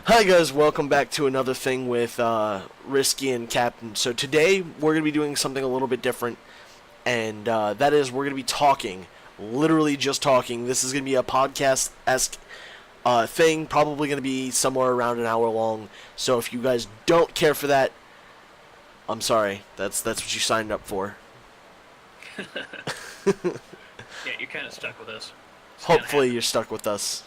Hi guys, welcome back to another thing with Risky and Captain. So today we're going to be doing something a little bit different, and that is we're going to be talking, literally just talking. This is going to be a podcast-esque thing, probably going to be somewhere around an hour long. So if you guys don't care for that, I'm sorry. That's what you signed up for. Yeah, you're kind of stuck with us. It's kind of Hopefully happened. you're stuck with us.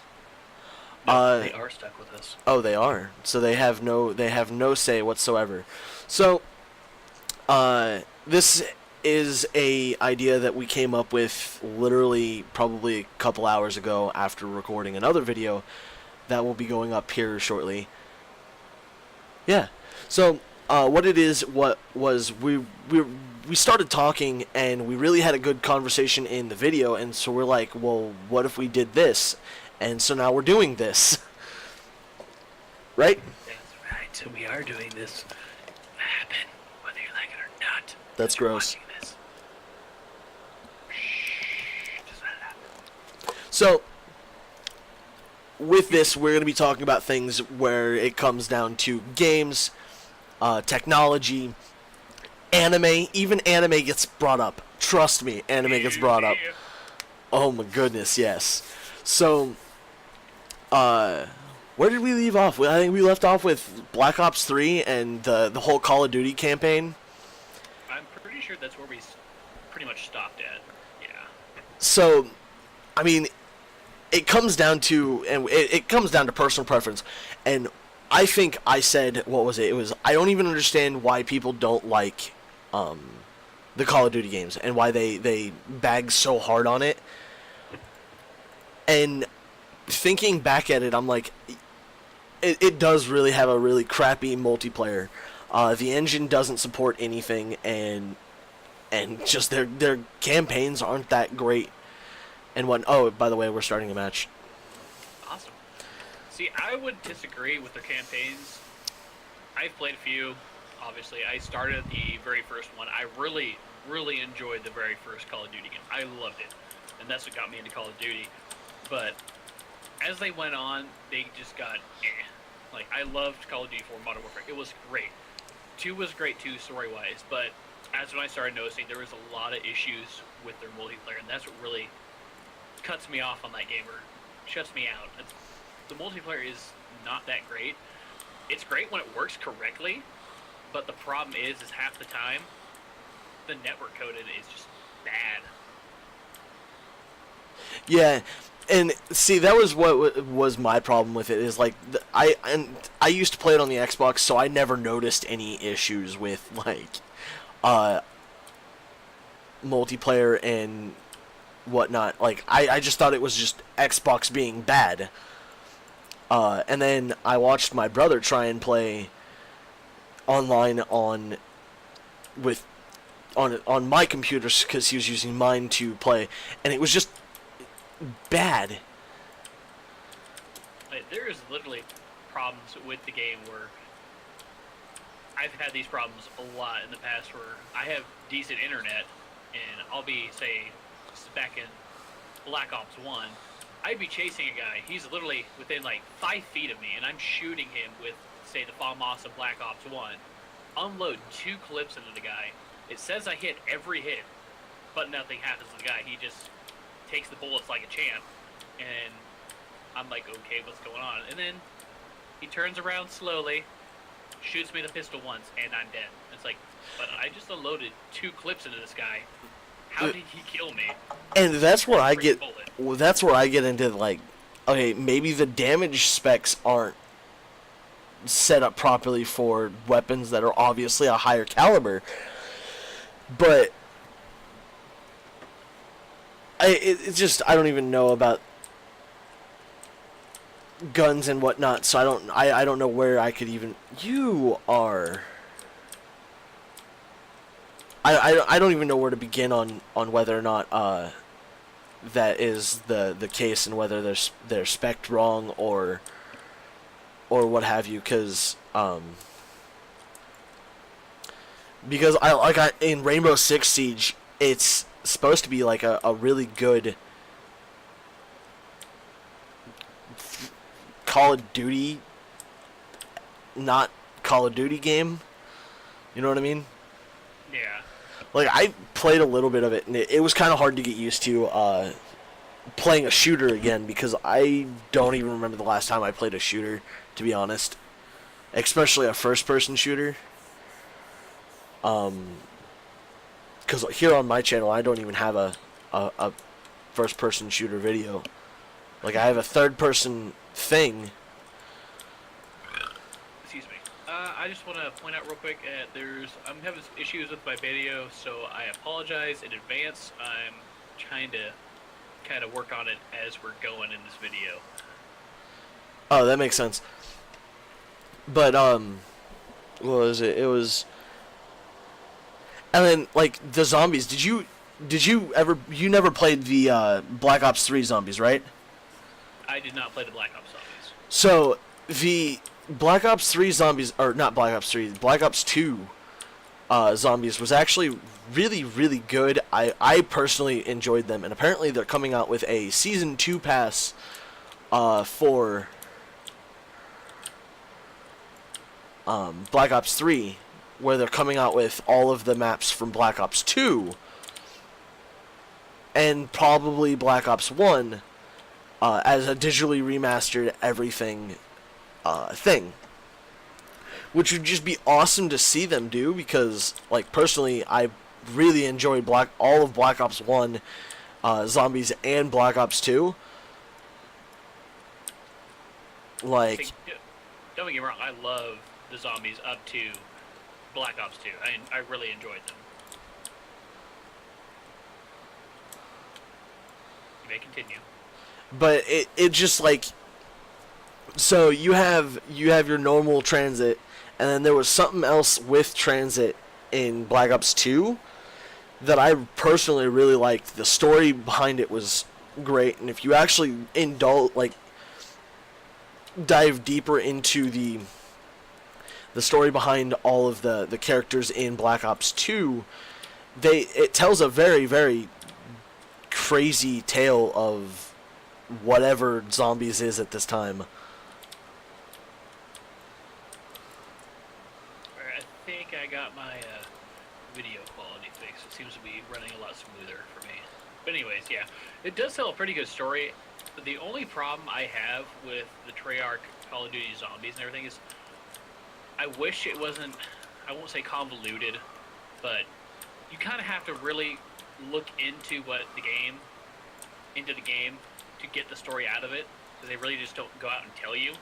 No, they are stuck with us. Oh, they are. So they have no say whatsoever. So this is a idea that we came up with literally probably a couple hours ago after recording another video that will be going up here shortly. Yeah. So what it is, what was we started talking and we really had a good conversation in the video, and so we're like, well, what if we did this? And so now we're doing this. Right? That's right. So we are doing this. Happen, whether you like it or not. That's As you're gross. watching this. Shh. Just let it happen. So, with this, we're going to be talking about things where it comes down to games, technology, anime. Even anime gets brought up. Trust me, anime gets brought up. Yeah. Oh my goodness, yes. So, where did we leave off? I think we left off with Black Ops 3 and the whole Call of Duty campaign. I'm pretty sure that's where we pretty much stopped at. Yeah. So, I mean, it comes down to, and it comes down to personal preference. And I think I said, what was it? It was, I don't even understand why people don't like the Call of Duty games and why they bag so hard on it. And thinking back at it, I'm like, it does really have a really crappy multiplayer. The engine doesn't support anything, and just their campaigns aren't that great. And what? Oh, by the way, we're starting a match. Awesome. See, I would disagree with their campaigns. I've played a few. Obviously, I started at the very first one. I really, really enjoyed the very first Call of Duty game. I loved it. And that's what got me into Call of Duty. But as they went on, they just got eh. Like, I loved Call of Duty 4 Modern Warfare. It was great. 2 was great too, story-wise. But as when I started noticing, there was a lot of issues with their multiplayer. And that's what really cuts me off on that game, or shuts me out. The multiplayer is not that great. It's great when it works correctly, but the problem is half the time, the network coded is just bad. Yeah, and see, that was what was my problem with it. Is like I used to play it on the Xbox, so I never noticed any issues with like uh, multiplayer and whatnot. Like I just thought it was just Xbox being bad. And then I watched my brother try and play online on my computer because he was using mine to play, and it was just bad. Like, there is literally problems with the game where I've had these problems a lot in the past where I have decent internet and I'll be, say, back in Black Ops 1, I'd be chasing a guy. He's literally within like 5 feet of me, and I'm shooting him with, say, the FAMAS of Black Ops 1. Unload 2 clips into the guy. It says I hit every hit, but nothing happens to the guy. He just takes the bullets like a champ, and I'm like, okay, what's going on? And then he turns around slowly, shoots me the pistol once, and I'm dead. It's like, but I just unloaded 2 clips into this guy. How did he kill me? And that's where I get. Bullet. Well, that's where I get into like, okay, maybe the damage specs aren't set up properly for weapons that are obviously a higher caliber, but it's just I don't even know about guns and whatnot, so I don't know where I could even. You are. I don't even know where to begin on whether or not that is the case, and whether they're spec'd wrong or what have you, because in Rainbow Six Siege, it's supposed to be like a really good Call of Duty not Call of Duty game. You know what I mean? Yeah. Like, I played a little bit of it, and it was kind of hard to get used to playing a shooter again, because I don't even remember the last time I played a shooter, to be honest. Especially a first-person shooter. Because here on my channel, I don't even have a first-person shooter video. Like, I have a third-person thing. Excuse me. I just want to point out real quick, I'm having issues with my video, so I apologize in advance. I'm trying to kind of work on it as we're going in this video. Oh, that makes sense. But, what was it? It was... And then, like, the zombies, did you you never played the, Black Ops 3 zombies, right? I did not play the Black Ops zombies. So, the Black Ops 3 zombies, or not Black Ops 3, Black Ops 2 zombies was actually really, really good. I personally enjoyed them, and apparently they're coming out with a Season 2 pass for Black Ops 3, where they're coming out with all of the maps from Black Ops 2, and probably Black Ops 1 as a digitally remastered everything thing. Which would just be awesome to see them do, because, like, personally, I really enjoyed all of Black Ops 1 zombies and Black Ops 2. Like, don't get me wrong, I love the zombies up to Black Ops 2. I really enjoyed them. You may continue. But it just, like, so you have your normal transit, and then there was something else with transit in Black Ops 2 that I personally really liked. The story behind it was great, and if you actually dive deeper into the story behind all of the characters in Black Ops 2, it tells a very, very crazy tale of whatever zombies is at this time. Alright, I think I got my video quality fixed. It seems to be running a lot smoother for me. But anyways, yeah, it does tell a pretty good story. The only problem I have with the Treyarch Call of Duty zombies and everything is I wish it wasn't, I won't say convoluted, but you kind of have to really look into the game to get the story out of it, because they really just don't go out and tell you.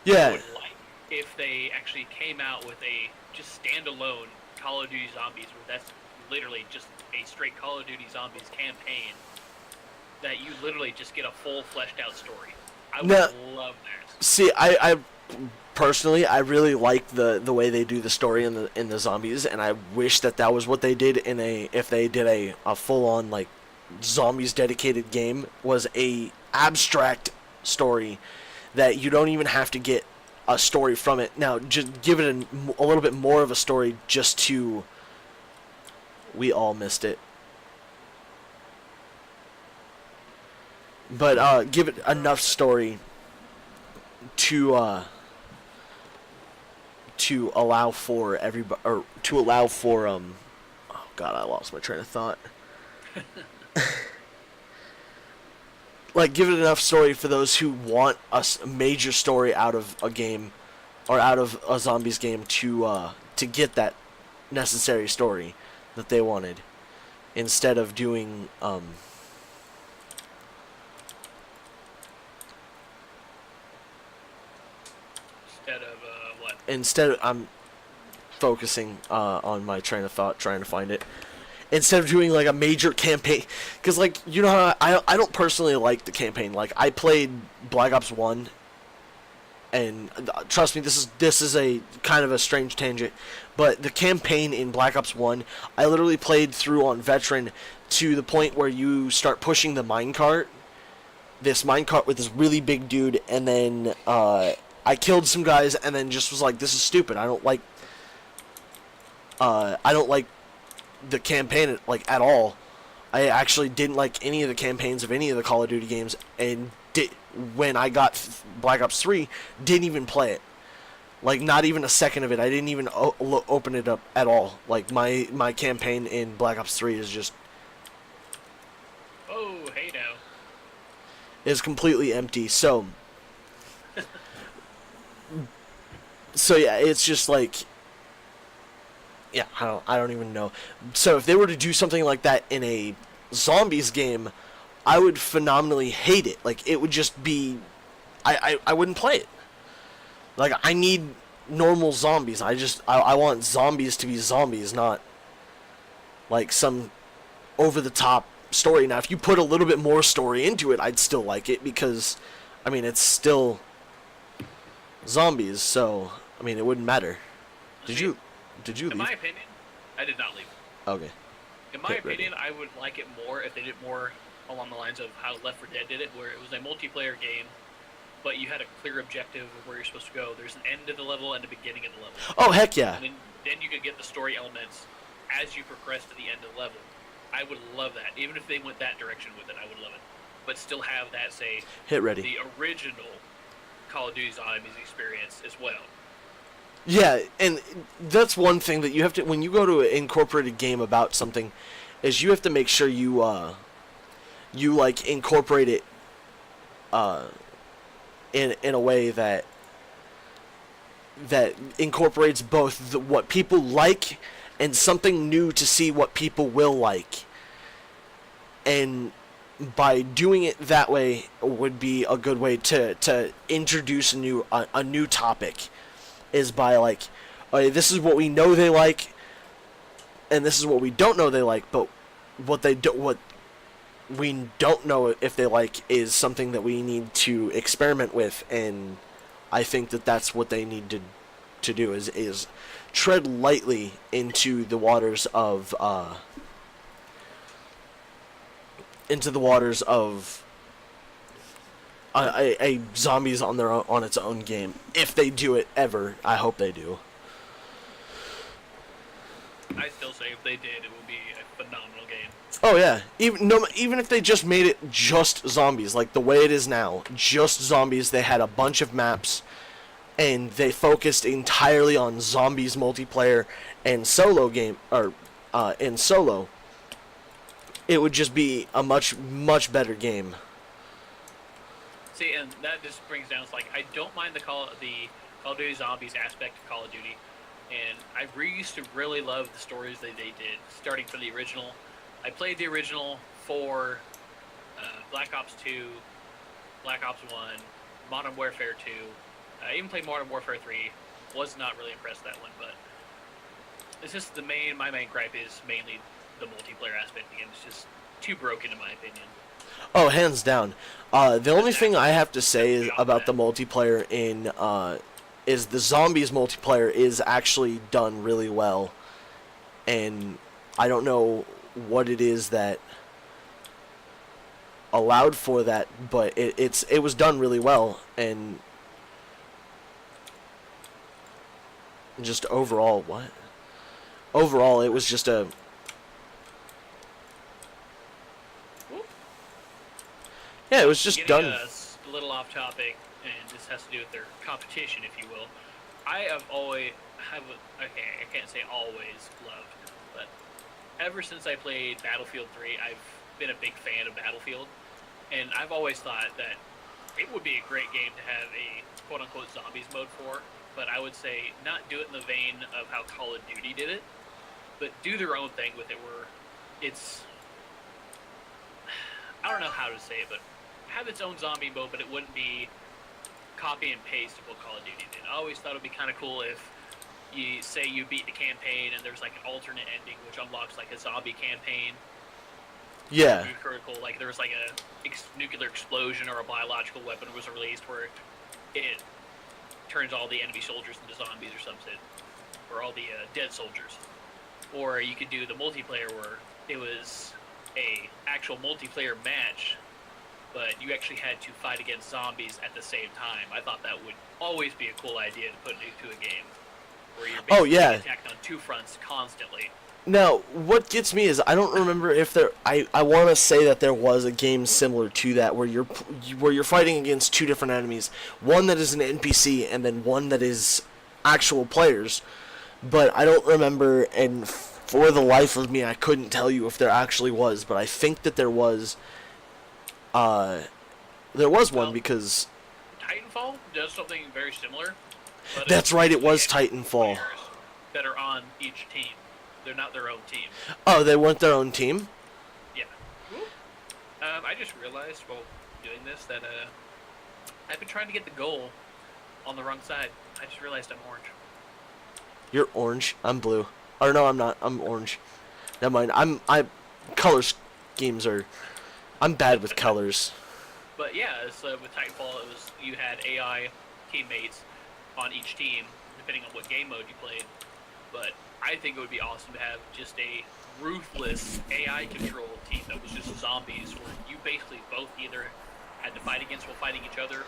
Yeah. I would like if they actually came out with a just standalone Call of Duty Zombies, where that's literally just a straight Call of Duty Zombies campaign, that you literally just get a full fleshed out story. I would love that. See, I personally, I really like the way they do the story in the zombies, and I wish that was what they did if they did a full on, like, zombies dedicated game, was a abstract story that you don't even have to get a story from it. Now, just give it a little bit more of a story, just to... We all missed it. But give it enough story to allow for everybody, or to allow for oh god, I lost my train of thought. Like, give it enough story for those who want a major story out of a game, or out of a zombies game, to get that necessary story that they wanted, instead of doing what? Instead of, I'm focusing on my train of thought, trying to find it. Instead of doing, like, a major campaign, because, like, you know how I don't personally like the campaign. Like, I played Black Ops 1, and trust me, this is a kind of a strange tangent, but the campaign in Black Ops 1, I literally played through on Veteran to the point where you start pushing the minecart, this minecart with this really big dude, and then I killed some guys, and then just was like, this is stupid. I don't like the campaign, like, at all. I actually didn't like any of the campaigns of any of the Call of Duty games, and when I got Black Ops 3, didn't even play it. Like, not even a second of it. I didn't even open it up at all. Like, my campaign in Black Ops 3 is just... Oh, hey now. is completely empty. So yeah, it's just like, yeah, I don't even know. So if they were to do something like that in a zombies game, I would phenomenally hate it. Like, it would just be, I wouldn't play it. Like, I need normal zombies. I want zombies to be zombies, not like some over the top story. Now, if you put a little bit more story into it, I'd still like it, because I mean, it's still zombies, so I mean, it wouldn't matter. Did you leave? In my opinion, I did not leave. Okay. In my opinion, I would like it more if they did more along the lines of how Left 4 Dead did it, where it was a multiplayer game, but you had a clear objective of where you're supposed to go. There's an end to the level and a beginning of the level. Oh, heck yeah. And then you could get the story elements as you progress to the end of the level. I would love that. Even if they went that direction with it, I would love it. But still have that, say, hit ready. The original Call of Duty Zombies experience as well. Yeah, and that's one thing that you have to, when you go to an incorporated game about something, is you have to make sure you like incorporate it in a way that incorporates both what people like and something new to see what people will like. And by doing it that way would be a good way to introduce a new topic, is by like, okay, this is what we know they like, and this is what we don't know they like, but what we don't know if they like is something that we need to experiment with. And I think that that's what they need to do, is tread lightly into the waters of a zombies on its own game. If they do it ever, I hope they do. I still say if they did, it would be a phenomenal game. Oh yeah, even if they just made it just zombies, like the way it is now, just zombies. They had a bunch of maps, and they focused entirely on zombies multiplayer and solo game, or in solo. It would just be a much better game. See, and that just brings down, it's like, I don't mind the Call of Duty Zombies aspect of Call of Duty, and I used to really love the stories that they did, starting from the original. I played the original for Black Ops 2, Black Ops 1, Modern Warfare 2. I even played Modern Warfare 3. Was not really impressed with that one, but it's just my main gripe is mainly the multiplayer aspect of the game. It's just too broken in my opinion. Oh, hands down. The only thing I have to say is about the multiplayer is the zombies multiplayer is actually done really well, and I don't know what it is that allowed for that, but it was done really well, and just overall, it was just a... Yeah, it was just done. A little off topic, and this has to do with their competition, if you will. I can't say always loved, but ever since I played Battlefield 3, I've been a big fan of Battlefield, and I've always thought that it would be a great game to have a quote-unquote zombies mode for, but I would say not do it in the vein of how Call of Duty did it, but do their own thing with it, where it's... I don't know how to say it, but have its own zombie mode, but it wouldn't be copy and paste of what Call of Duty did. I always thought it would be kind of cool if you say you beat the campaign and there's like an alternate ending which unlocks like a zombie campaign. Yeah. It would be pretty cool. Like there was like a nuclear explosion or a biological weapon was released where it turns all the enemy soldiers into zombies or something, or all the dead soldiers. Or you could do the multiplayer where it was a actual multiplayer match, but you actually had to fight against zombies at the same time. I thought that would always be a cool idea to put into a game, where you're basically attacked on two fronts constantly. Now, what gets me is I don't remember if there. I want to say that there was a game similar to that where you're fighting against two different enemies, one that is an NPC and then one that is actual players, but I don't remember, and for the life of me, I couldn't tell you if there actually was, but I think that there was. There was one Well, because Titanfall does something very similar. But that's it's right. It was basically Titanfall. players that are on each team. They're not their own team. Oh, they weren't their own team. Yeah. I just realized while doing this that I've been trying to get the goal on the wrong side. I just realized I'm orange. You're orange. I'm blue. Or no, I'm not. I'm orange. Never mind. Color schemes are. I'm bad with colors. But yeah, so with Titanfall, you had AI teammates on each team, depending on what game mode you played. But I think it would be awesome to have just a ruthless AI-controlled team that was just zombies, where you basically both either had to fight against while fighting each other,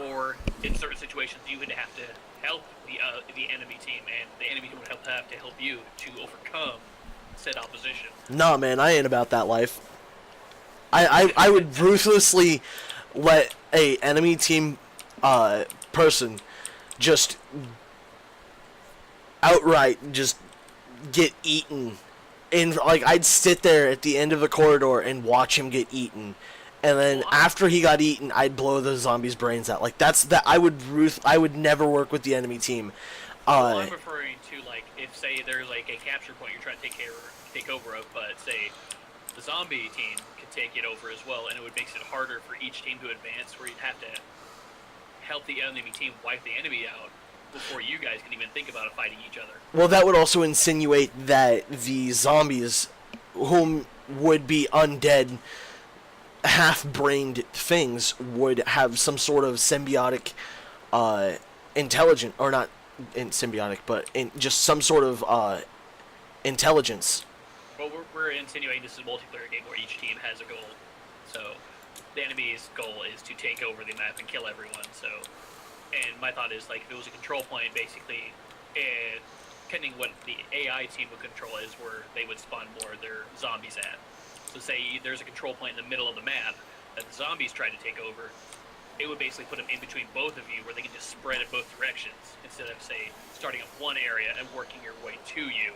or in certain situations you would have to help the enemy team, and the enemy team would have to help you to overcome said opposition. Nah, man, I ain't about that life. I would ruthlessly let a enemy team person just outright just get eaten. And like I'd sit there at the end of the corridor and watch him get eaten. And then after he got eaten, I'd blow the zombies' brains out. Like I would never work with the enemy team. Well, I'm referring to, like, if say there's like a capture point you're trying to take over of, but say the zombie team could take it over as well, and it would make it harder for each team to advance, where you'd have to help the enemy team wipe the enemy out before you guys can even think about fighting each other. Well, that would also insinuate that the zombies, whom would be undead, half-brained things, would have some sort of symbiotic, intelligent, or not in symbiotic, but in just some sort of intelligence. Well, we're insinuating this is a multiplayer game where each team has a goal. So the enemy's goal is to take over the map and kill everyone. So, and my thought is, like, if it was a control point, basically, depending what the AI team would control is where they would spawn more of their zombies at. So say there's a control point in the middle of the map that the zombies try to take over, it would basically put them in between both of you, where they can just spread in both directions, instead of, say, starting up one area and working your way to you.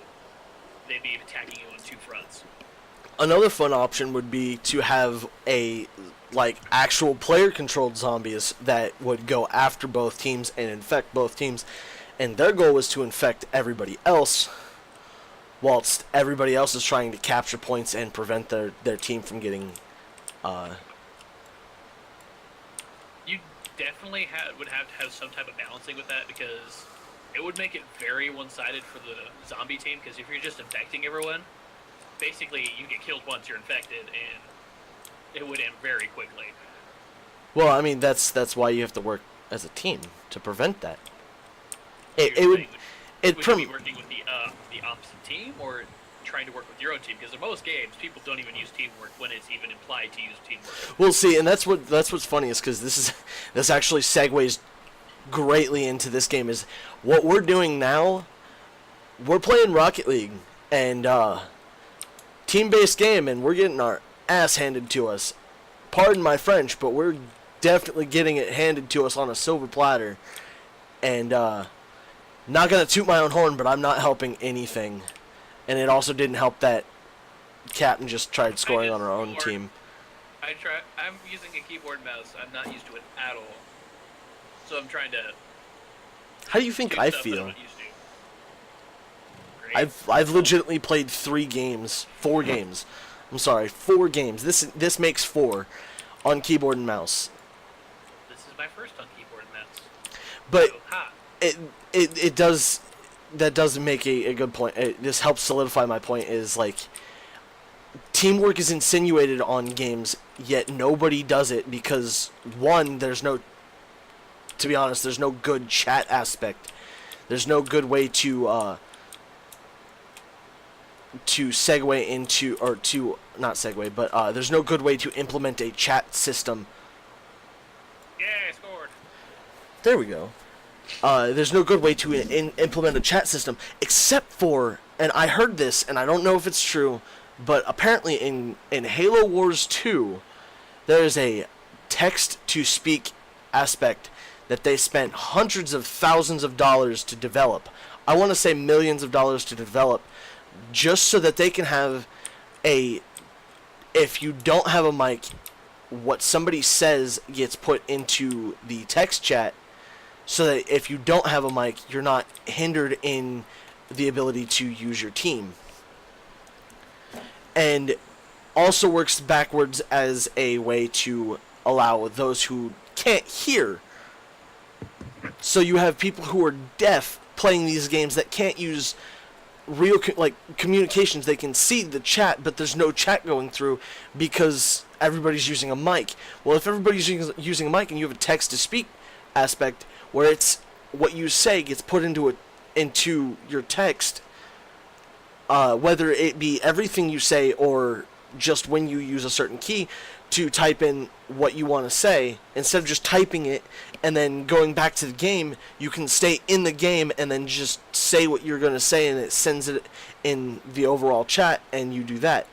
They'd be attacking you on two fronts. Another fun option would be to have actual player-controlled zombies that would go after both teams and infect both teams, and their goal was to infect everybody else, whilst everybody else is trying to capture points and prevent their team from getting. You definitely would have to have some type of balancing with that, because it would make it very one-sided for the zombie team, because if you're just infecting everyone, basically you get killed once you're infected, and it would end very quickly. Well, I mean, that's why you have to work as a team to prevent that. Would you be working with the opposite team, or trying to work with your own team? Because in most games, people don't even use teamwork when it's even implied to use teamwork. Well, see, and that's what's funny is because this actually segues greatly into this game. Is what we're doing now. We're playing Rocket League and team-based game, and we're getting our ass handed to us. Pardon my French, but we're definitely getting it handed to us on a silver platter. And not gonna toot my own horn, but I'm not helping anything. And it also didn't help that Captain just tried scoring on our own team. I'm using a keyboard and mouse. I'm not used to it at all. So I'm trying to. How do you think I feel? I'm not used to. I've legitimately played 4 games. I'm sorry, 4 games. This makes 4 on keyboard and mouse. This is my first on keyboard and mouse. But so, it does. That does make a good point. This helps solidify my point. Is like teamwork is insinuated on games, yet nobody does it because one, there's no. To be honest, there's no good chat aspect. There's no good way to segue into, or to not segue, but there's no good way to implement a chat system. Yeah, I scored. There we go. There's no good way to implement a chat system, except for, and I heard this, and I don't know if it's true, but apparently in Halo Wars 2, there is a text-to-speak aspect that they spent hundreds of thousands of dollars to develop. I want to say millions of dollars to develop, just so that they can have a, if you don't have a mic, what somebody says gets put into the text chat, so that if you don't have a mic, you're not hindered in the ability to use your team. And also works backwards as a way to allow those who can't hear. So you have people who are deaf playing these games that can't use real communications. They can see the chat, but there's no chat going through because everybody's using a mic. Well, if everybody's using a mic and you have a text-to-speak aspect where it's what you say gets put into your text, whether it be everything you say or just when you use a certain key to type in what you want to say, instead of just typing it and then going back to the game, you can stay in the game and then just say what you're going to say, and it sends it in the overall chat, and you do that.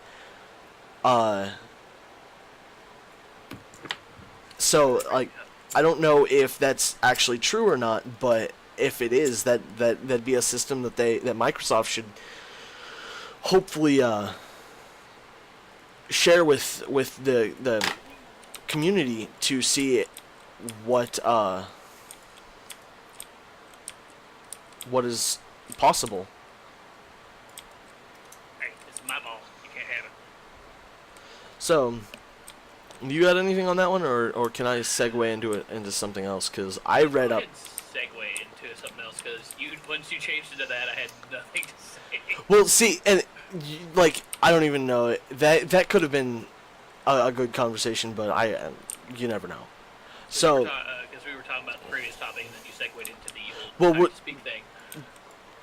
So, like, I don't know if that's actually true or not, but if it is, that'd be a system that Microsoft should hopefully share with the community to see what is possible. Hey, it's my ball. You can't have it. So, you got anything on that one, or can I segue into something else? Because I read up. Segue into something else, because once you changed it to that, I had nothing to say. Well, see, and I don't even know that could have been a good conversation, but you never know. So, because we were talking about the previous topic, and then you segued into the whole speak thing.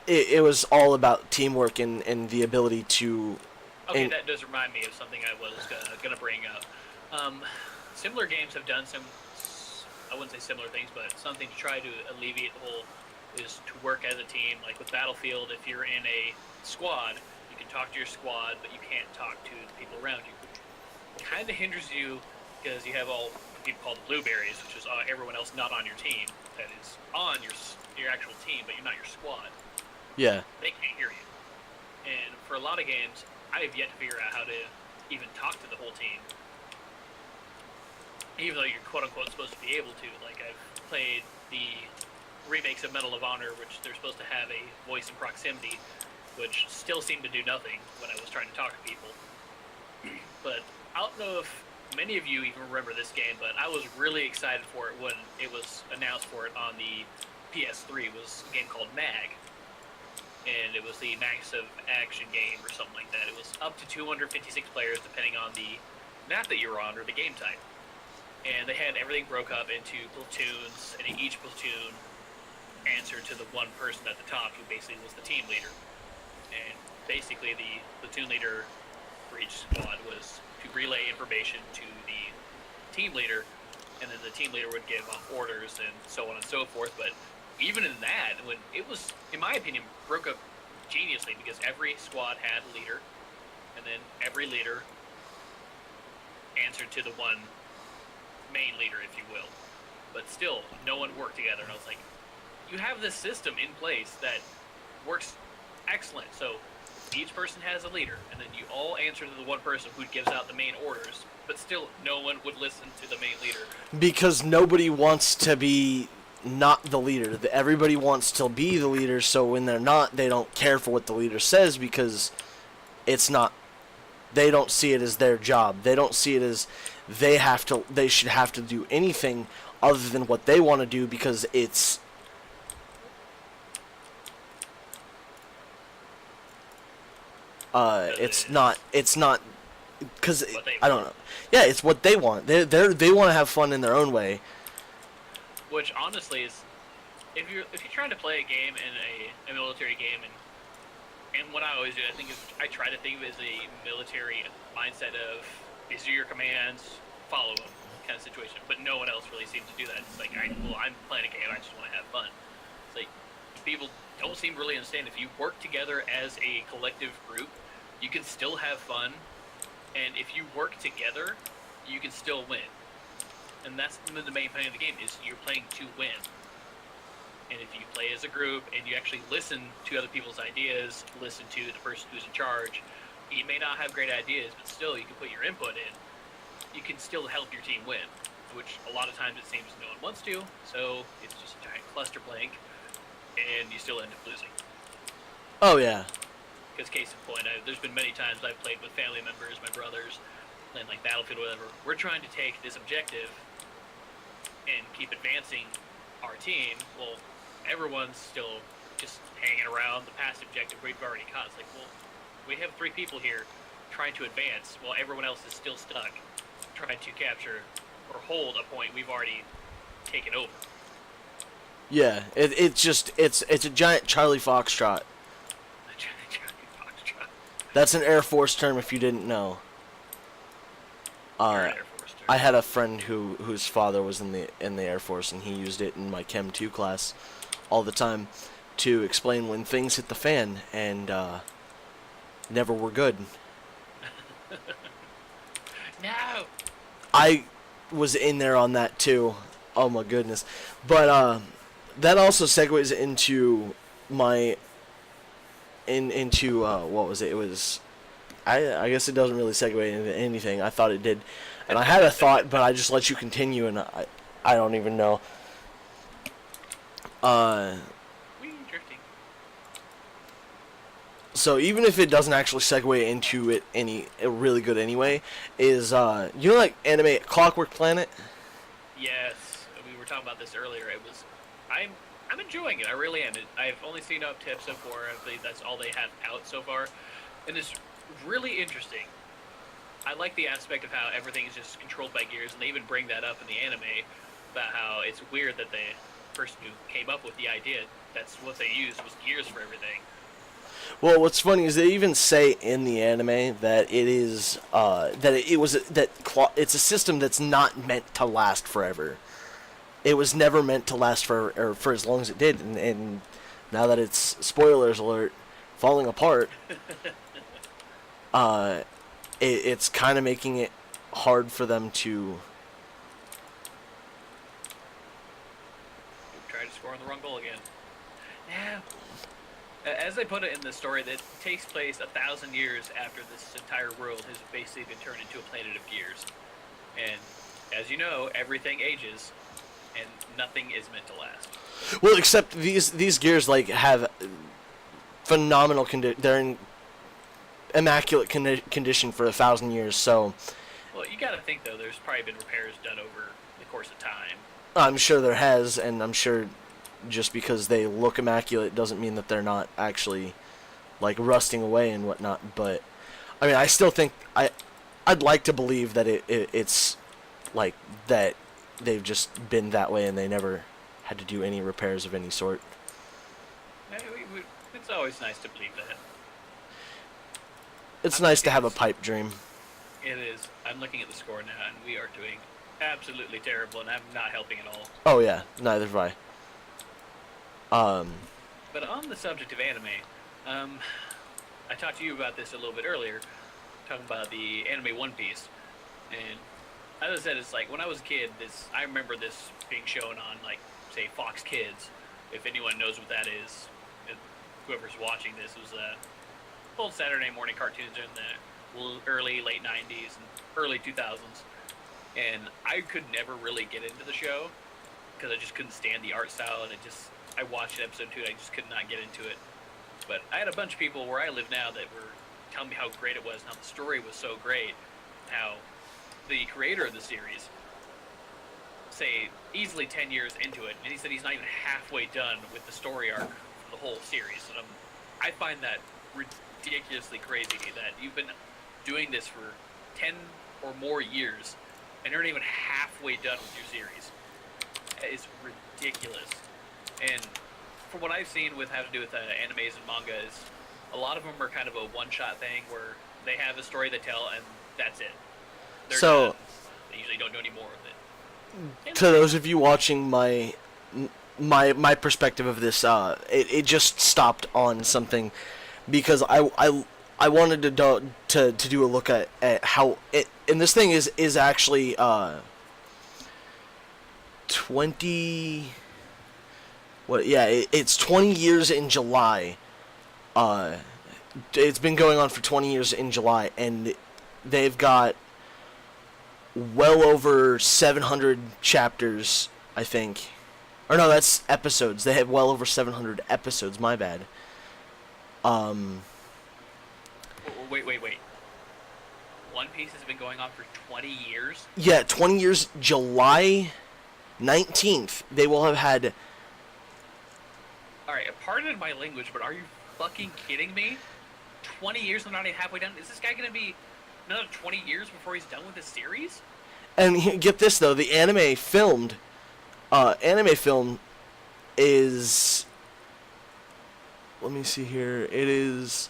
It was all about teamwork and the ability to. Okay, that does remind me of something I was gonna bring up. Similar games have done some, I wouldn't say similar things, but something to try to alleviate the whole is to work as a team. Like with Battlefield, if you're in a squad, you can talk to your squad, but you can't talk to the people around you. It kind of hinders you because you have all the people called blueberries, which is everyone else not on your team that is on your actual team, but you're not your squad. Yeah. They can't hear you. And for a lot of games, I have yet to figure out how to even talk to the whole team. Even though you're quote-unquote supposed to be able to. Like, I've played the remakes of Medal of Honor, which they're supposed to have a voice and proximity, which still seemed to do nothing when I was trying to talk to people. But I don't know if many of you even remember this game, but I was really excited for it when it was announced for it on the PS3. It was a game called MAG. And it was the massive action game or something like that. It was up to 256 players depending on the map that you were on or the game type. And they had everything broke up into platoons, and each platoon answered to the one person at the top who basically was the team leader. And basically the platoon leader for each squad was to relay information to the team leader, and then the team leader would give off orders and so on and so forth. But even in that, when it was, in my opinion, broke up geniusly, because every squad had a leader, and then every leader answered to the one main leader, if you will. But still, no one worked together, and I was like, you have this system in place that works excellent. So each person has a leader, and then you all answer to the one person who gives out the main orders, but still no one would listen to the main leader. Because nobody wants to be not the leader. Everybody wants to be the leader, so when they're not, they don't care for what the leader says, because it's not, they don't see it as their job. They don't see it as they should have to do anything other than what they want to do, because it's not because I don't know. Yeah, it's what they want. They want to have fun in their own way. Which honestly is, if you're trying to play a game in a military game, and what I always do, I try to think of it as a military mindset of, these are your commands, follow them kind of situation. But no one else really seems to do that. It's like, I'm playing a game, I just want to have fun. It's like, people don't seem to really understand, if you work together as a collective group, you can still have fun, and if you work together, you can still win. And that's the main point of the game, is you're playing to win. And if you play as a group and you actually listen to other people's ideas, listen to the person who's in charge, he may not have great ideas, but still you can put your input in. You can still help your team win, which a lot of times it seems no one wants to, so it's just a giant cluster blank, and you still end up losing. Oh, yeah. Because case in point, there's been many times I've played with family members, my brothers, playing like Battlefield or whatever. We're trying to take this objective and keep advancing our team. Well, everyone's still just hanging around the past objective we've already caught. It's like, well, we have 3 people here trying to advance while everyone else is still stuck trying to capture or hold a point we've already taken over. Yeah, it's a giant Charlie Foxtrot. That's an Air Force term if you didn't know. I had a friend whose father was in the Air Force, and he used it in my Chem 2 class all the time to explain when things hit the fan and never were good. No. I was in there on that too. Oh my goodness. But that also segues into my into what was it? It was I guess it doesn't really segue into anything. I thought it did. And I had a thought, but I just let you continue, and I don't even know. Drifting. So even if it doesn't actually segue into it really good anyway, is you know, like anime Clockwork Planet? Yes, we were talking about this earlier. I'm enjoying it. I really am. I've only seen up to episode 4. I believe that's all they have out so far, and it's really interesting. I like the aspect of how everything is just controlled by gears, and they even bring that up in the anime about how it's weird that the person who came up with the idea, that's what they used, was gears for everything. Well, what's funny is they even say in the anime that it is it's a system that's not meant to last forever. It was never meant to last for as long as it did, and now that it's, spoilers alert, falling apart, it's kind of making it hard for them to try to score on the wrong goal again. Yeah. As they put it in the story, that takes place 1,000 years after this entire world has basically been turned into a planet of gears. And as you know, everything ages, and nothing is meant to last. Well, except these gears like have phenomenal they're in immaculate condition for 1,000 years. So, well, you got to think though, there's probably been repairs done over the course of time. I'm sure there has, and I'm sure just because they look immaculate doesn't mean that they're not actually like rusting away and whatnot. But I mean, I still think I'd like to believe that it's like that they've just been that way and they never had to do any repairs of any sort. It's always nice to believe that. It's nice to have a pipe dream. It is. I'm looking at the score now, and we are doing absolutely terrible, and I'm not helping at all. Oh yeah, neither have I. But on the subject of anime, I talked to you about this a little bit earlier, talking about the anime One Piece, and as I said, it's like when I was a kid, I remember this being shown on, like, say, Fox Kids. If anyone knows what that is, whoever's watching this, it was old Saturday morning cartoons in the early, late 90s and early 2000s. And I could never really get into the show because I just couldn't stand the art style, and I watched episode 2 and I just could not get into it. But I had a bunch of people where I live now that were telling me how great it was and how the story was so great, how the creator of the series, say, easily 10 years into it, and he said he's not even halfway done with the story arc for the whole series. And I find that ridiculously crazy that you've been doing this for 10 or more years and you're not even halfway done with your series. It's ridiculous. And from what I've seen with having to do with animes and mangas, a lot of them are kind of a one-shot thing where they have a story they tell and that's it. They're done. They usually don't do any more of it. To those of you watching my perspective of this, it just stopped on something because I wanted to do a look at how it, and this thing is actually 20. What? Yeah, it's 20 years in July. It's been going on for 20 years in July, and they've got well over 700 chapters, I think. Or no, that's episodes. They have well over 700 episodes. My bad. Wait. One Piece has been going on for 20 years? Yeah, 20 years. July 19th, they will have had. Alright, pardon my language, but are you fucking kidding me? 20 years and not even halfway done? Is this guy gonna be another 20 years before he's done with this series? And get this though, the anime film is. Let me see here. It is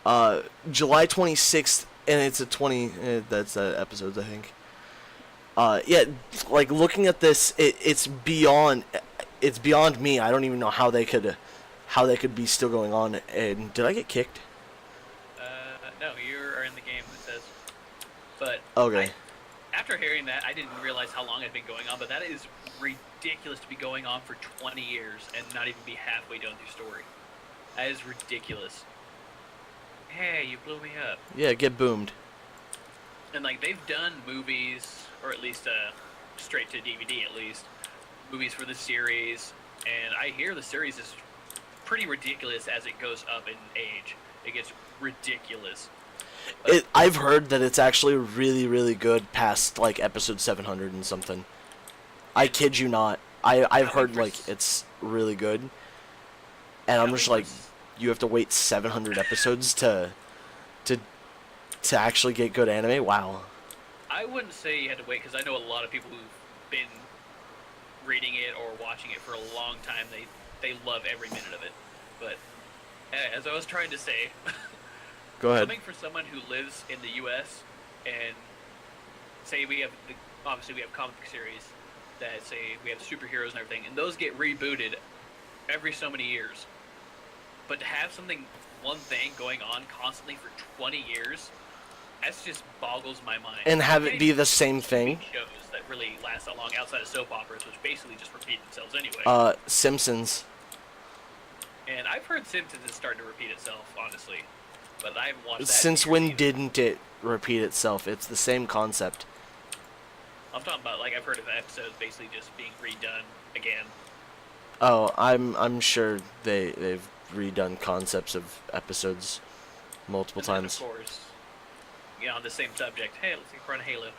July 26th, and it's a 20. That's episodes, I think. Yeah, like looking at this, it's beyond me. I don't even know how they could be still going on. And did I get kicked? No, you are in the game, it says. But okay. After hearing that, I didn't realize how long it had been going on. But that is ridiculous to be going on for 20 years and not even be halfway done through story. That is ridiculous. Hey, you blew me up. Yeah, get boomed. And like they've done movies, or at least straight to DVD at least, movies for the series, and I hear the series is pretty ridiculous as it goes up in age. It gets ridiculous. I've heard that it's actually really, really good past like episode 700 and something. I kid you not. I've heard like it's really good, and I'm just like, you have to wait 700 episodes to actually get good anime. Wow. I wouldn't say you had to wait because I know a lot of people who've been reading it or watching it for a long time. They love every minute of it. But as I was trying to say, go ahead. Something for someone who lives in the U.S. and say obviously we have comic book series that say we have superheroes and everything, and those get rebooted every so many years. But to have one thing going on constantly for 20 years, that just boggles my mind. And have it be the same thing. Shows that really last that long outside of soap operas, which basically just repeat themselves anyway. Simpsons. And I've heard Simpsons is starting to repeat itself, honestly. But I haven't watched that. Since when didn't it repeat itself? It's the same concept. I'm talking about, like, I've heard of episodes basically just being redone again. Oh, I'm sure they've redone concepts of episodes multiple times. Of course, on the same subject. Hey, let's run Halo.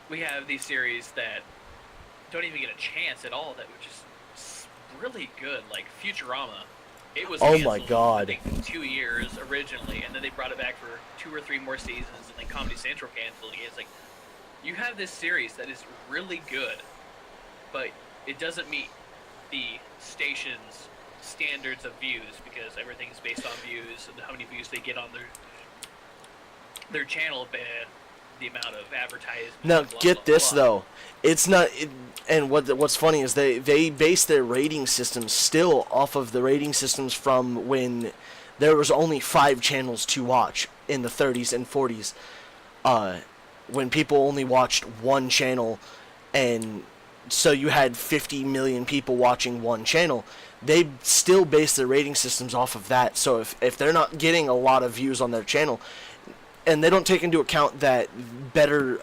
We have these series that don't even get a chance at all that were just really good, like Futurama. It was oh my canceled, god, I think 2 years originally, and then they brought it back for 2 or 3 more seasons, and then Comedy Central canceled it. It's like, you have this series that is really good, but it doesn't meet the station's standards of views because everything is based on views and how many views they get on their channel, the amount of advertising. Now get this though, it's not. And what's funny is they base their rating systems still off of the rating systems from when there was only 5 channels to watch in the 30s and 40s, when people only watched one channel, and so you had 50 million people watching one channel. They still base their rating systems off of that. So if they're not getting a lot of views on their channel, and they don't take into account that better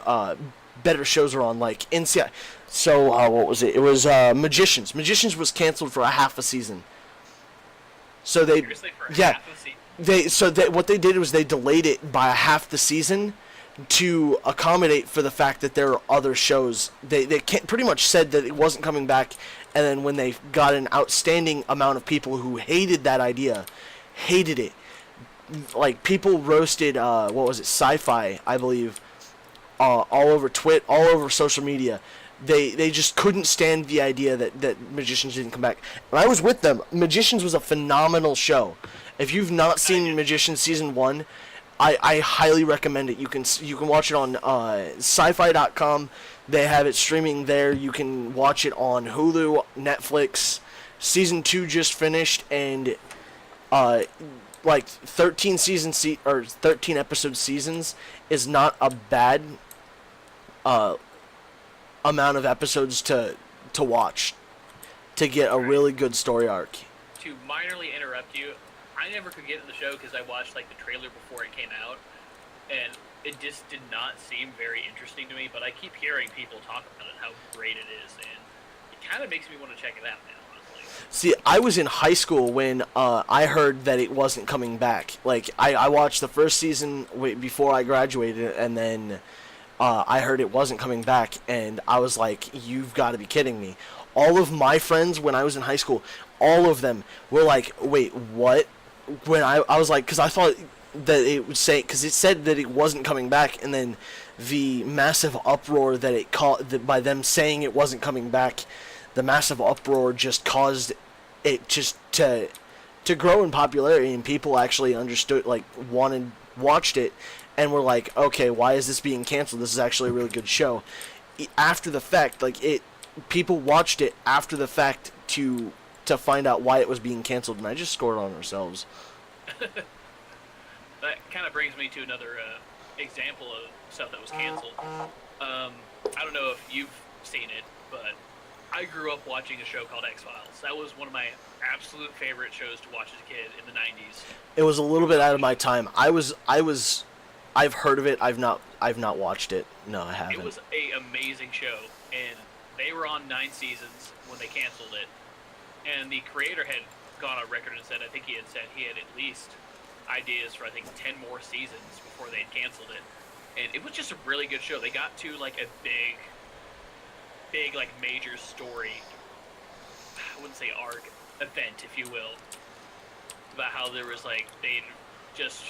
shows are on, like NCI. So what was it? It was Magicians. Magicians was canceled for a half a season. So they half a season? What they did was they delayed it by half the season to accommodate for the fact that there are other shows. They pretty much said that it wasn't coming back, and then when they got an outstanding amount of people who hated that idea, hated it, like people roasted what was it, Sci-Fi, I believe, all over all over social media. They just couldn't stand the idea that Magicians didn't come back. And I was with them. Magicians was a phenomenal show. If you've not seen Magicians season 1, I highly recommend it. You can watch it on sci-fi.com. They have it streaming there. You can watch it on Hulu, Netflix. Season 2 just finished, and like 13 episode seasons is not a bad amount of episodes to watch to get a really good story arc. To minorly interrupt you, I never could get into the show because I watched like the trailer before it came out, and it just did not seem very interesting to me. But I keep hearing people talk about it, how great it is, and it kind of makes me want to check it out now, honestly. See, I was in high school when I heard that it wasn't coming back. Like, I watched the first season before I graduated, and then I heard it wasn't coming back, and I was like, you've got to be kidding me. All of my friends when I was in high school, all of them were like, wait, what? When I was like, because I thought that it would say, because it said that it wasn't coming back, and then the massive uproar that it caused, by them saying it wasn't coming back, the massive uproar just caused it just to grow in popularity, and people actually understood, like, watched it, and were like, okay, why is this being canceled? This is actually a really good show. After the fact, like, people watched it after the fact to find out why it was being canceled, and I just scored on ourselves. That kind of brings me to another example of stuff that was canceled. I don't know if you've seen it, but I grew up watching a show called X-Files. That was one of my absolute favorite shows to watch as a kid in the 90s. It was a little bit out of my time. I've heard of it. I've not watched it. No, I haven't. It was an amazing show, and they were on 9 seasons when they canceled it. And the creator had gone on record and said, I think he had said he had at least ideas for, I think, 10 more seasons before they had canceled it. And it was just a really good show. They got to, like, a big, like, major story, I wouldn't say arc, event, if you will, about how there was, like, they just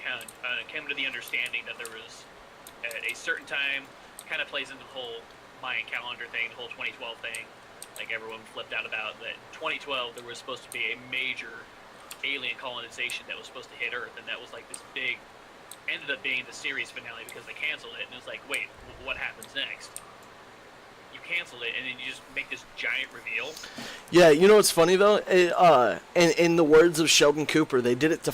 kind of came to the understanding that there was at a certain time, kind of plays into the whole Mayan calendar thing, the whole 2012 thing. Like, everyone flipped out about that. 2012, there was supposed to be a major alien colonization that was supposed to hit Earth, and that was like this big, ended up being the series finale because they canceled it, and it was like, wait, what happens next? You cancel it, and then you just make this giant reveal. Yeah, you know what's funny though? In the words of Sheldon Cooper, they did it to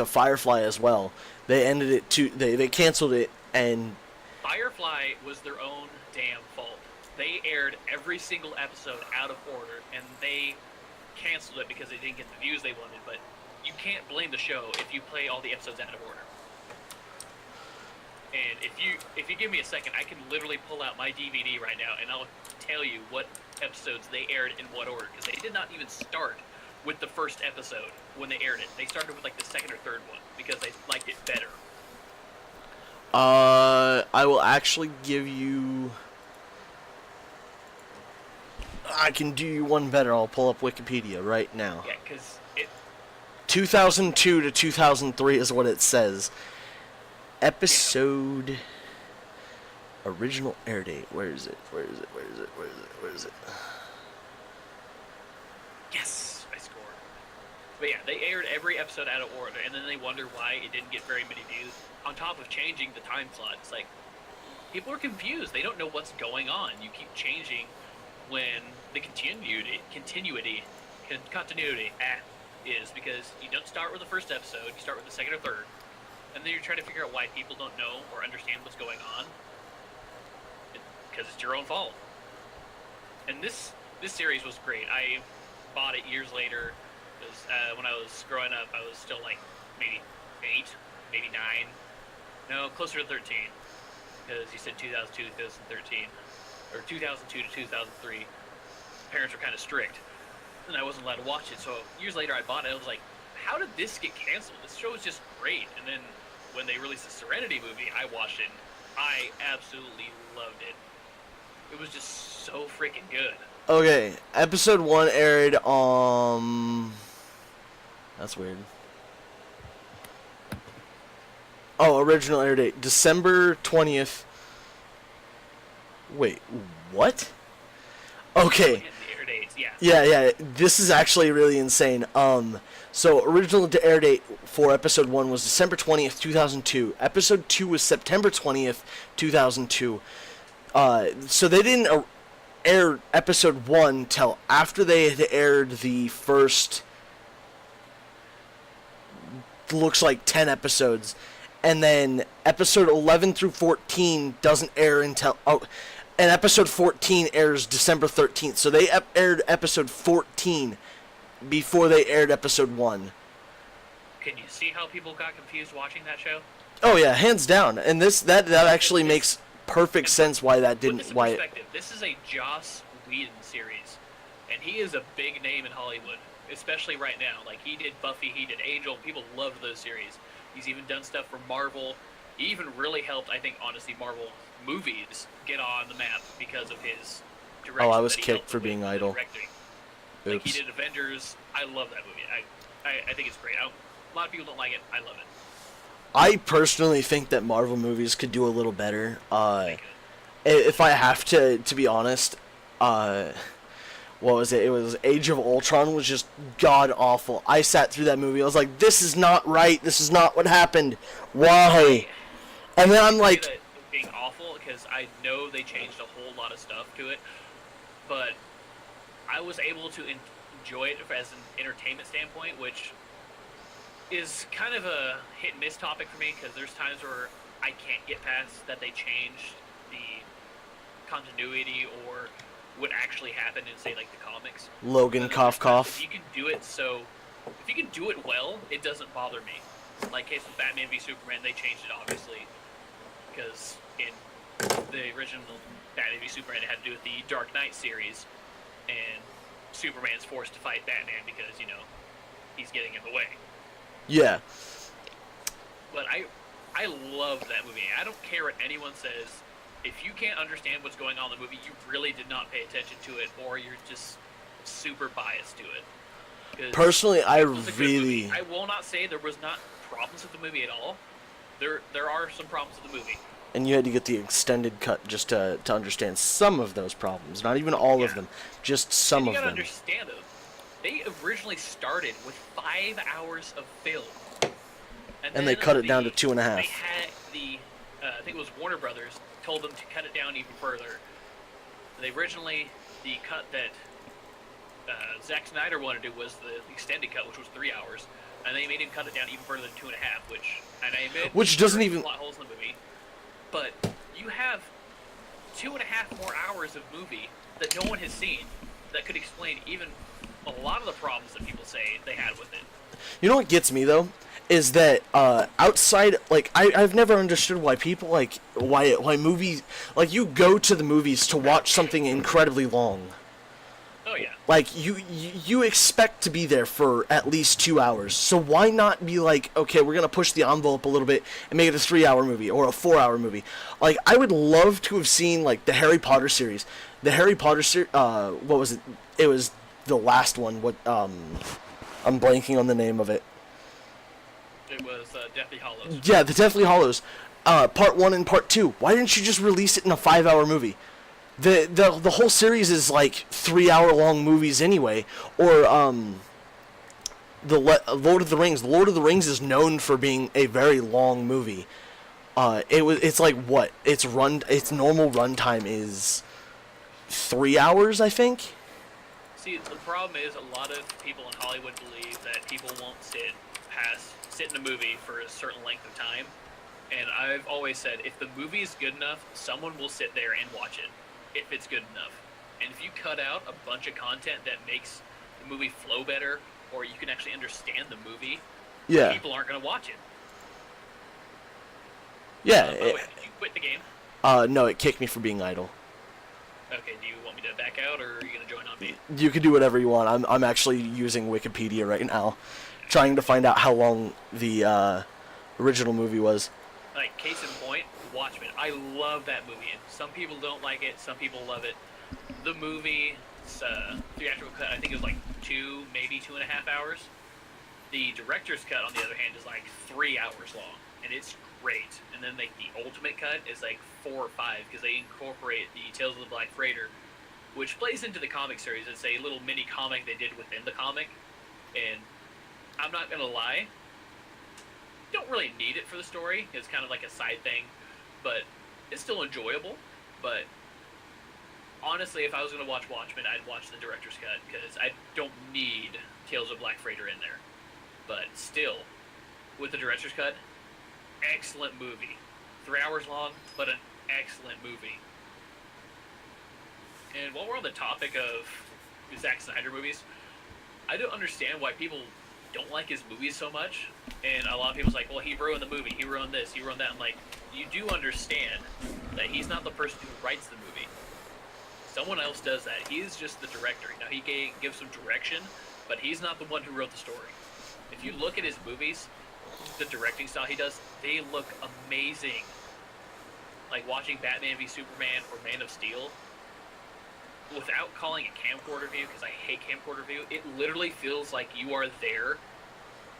Firefly as well. They ended it they canceled it, and Firefly was their own damn fault. They aired every single episode out of order, and they canceled it because they didn't get the views they wanted. But you can't blame the show if you play all the episodes out of order. And if you give me a second, I can literally pull out my DVD right now, and I'll tell you what episodes they aired in what order, because they did not even start with the first episode when they aired it. They started with like the second or third one because they liked it better. I will actually give you. I can do you one better. I'll pull up Wikipedia right now. Yeah, because it. 2002 to 2003 is what it says. Episode. Original air date. Where is it? Where is it? Where is it? Where is it? Where is it? Yes, I scored. But yeah, they aired every episode out of order, and then they wonder why it didn't get very many views. On top of changing the time slot, it's like people are confused. They don't know what's going on. You keep changing when the continuity is, because you don't start with the first episode. You start with the second or third, and then you're trying to figure out why people don't know or understand what's going on. Because it's your own fault. And this series was great. I bought it years later. Because when I was growing up, I was still like maybe 8, maybe 9. No, closer to 13. Because you said 2002 to 2013. Or 2002 to 2003. Parents were kind of strict. And I wasn't allowed to watch it. So years later I bought it. I was like, how did this get canceled? This show is just great. And then when they released the Serenity movie, I watched it. And I absolutely loved it. It was just so freaking good. Okay, episode 1 aired that's weird. Oh, original air date, December 20th. Wait, what? Okay. The air dates, yeah. Yeah, this is actually really insane. So original air date for episode 1 was December 20th, 2002. Episode 2 was September 20th, 2002. So they didn't air episode 1 till after they had aired the first, looks like 10 episodes, and then episode 11 through 14 doesn't air until and episode 14 airs December 13th. So they aired episode 14 before they aired episode 1. Can you see how people got confused watching that show? Oh yeah, hands down. And that actually makes perfect sense why that didn't. Put this in Why? perspective. This is a Joss Whedon series, and he is a big name in Hollywood, especially right now. Like, he did Buffy, he did Angel. People love those series. He's even done stuff for Marvel. He even really helped, I think, honestly, Marvel movies get on the map because of his direction. Oh, I was that he kicked helped for with being the idle. directing. Like, he Oops. did Avengers. I love that movie. I think it's great. A lot of people don't like it. I love it. I personally think that Marvel movies could do a little better. They could. If I have to be honest, what was it? It was Age of Ultron was just god awful. I sat through that movie. I was like, this is not right. This is not what happened. Why? And then I'm like, that being awful because I know they changed a whole lot of stuff to it, but I was able to enjoy it as an entertainment standpoint, which is kind of a hit and miss topic for me because there's times where I can't get past that they changed the continuity or what actually happened in, say, like the comics. Logan, But cough, cough. If you can do it if you can do it well, it doesn't bother me. Like case with Batman v Superman, they changed it obviously because in the original Batman v Superman, it had to do with the Dark Knight series, and Superman's forced to fight Batman because he's getting in the way. Yeah. But I love that movie. I don't care what anyone says. If you can't understand what's going on in the movie, you really did not pay attention to it, or you're just super biased to it. 'Cause Personally, I it was a good movie. really. I will not say there was not problems with the movie at all. There are some problems with the movie. And you had to get the extended cut just to understand some of those problems. Not even all of Yeah. them, just some And of you gotta them. understand though, they originally started with 5 hours of film, And they cut it down to 2.5. They had I think it was Warner Brothers told them to cut it down even further. The cut that Zack Snyder wanted to do was the extended cut, which was 3 hours, and they made him cut it down even further than 2.5, and I admit Which doesn't even plot holes in the movie, but you have 2.5 more hours of movie that no one has seen that could explain even a lot of the problems that people say they had with it. You know what gets me though is that outside, like I've never understood why people why movies, like, you go to the movies to watch something incredibly long. Oh yeah. Like you expect to be there for at least 2 hours. So why not be like, okay, we're gonna push the envelope a little bit and make it a 3-hour movie or a 4-hour movie? Like, I would love to have seen like the Harry Potter series. The Harry Potter what was it? It was the last one. What I'm blanking on the name of it. It was Deathly Hallows. Yeah, the Deathly Hallows, part 1 and part 2. Why didn't you just release it in a 5-hour movie? The whole series is like 3-hour long movies anyway. Or Lord of the Rings. Lord of the Rings is known for being a very long movie. It's like what? Its normal runtime is 3 hours, I think. See, the problem is a lot of people in Hollywood believe that people won't sit in a movie for a certain length of time. And I've always said, if the movie is good enough, someone will sit there and watch it, if it's good enough. And if you cut out a bunch of content that makes the movie flow better, or you can actually understand the movie, Yeah. people aren't going to watch it. Yeah. By the way, did you quit the game? No, it kicked me for being idle. Okay, do you want me to back out, or are you going to join on me? You can do whatever you want. I'm actually using Wikipedia right now, trying to find out how long the original movie was. Like, case in point, Watchmen. I love that movie, and some people don't like it, some people love it. The movie, theatrical cut, I think it was like 2, maybe 2.5 hours. The director's cut, on the other hand, is like 3 hours long, and it's great. And then like the ultimate cut is like 4 or 5, because they incorporate the Tales of the Black Freighter, which plays into the comic series. It's a little mini comic they did within the comic, and I'm not gonna lie, don't really need it for the story. It's kind of like a side thing, but it's still enjoyable. But honestly, if I was gonna watch Watchmen, I'd watch the director's cut, because I don't need Tales of Black Freighter in there. But still, with the director's cut, excellent movie. 3 hours long, but an excellent movie. And while we're on the topic of Zack Snyder movies, I don't understand why people don't like his movies so much. And a lot of people's like, well, he ruined the movie, he ruined this, he ruined that. I'm like, you do understand that he's not the person who writes the movie. Someone else does that. He is just the director. Now, he gives some direction, but he's not the one who wrote the story. If you look at his movies, the directing style he does, they look amazing. Like watching Batman v Superman or Man of Steel, without calling it camcorder view, because I hate camcorder view, it literally feels like you are there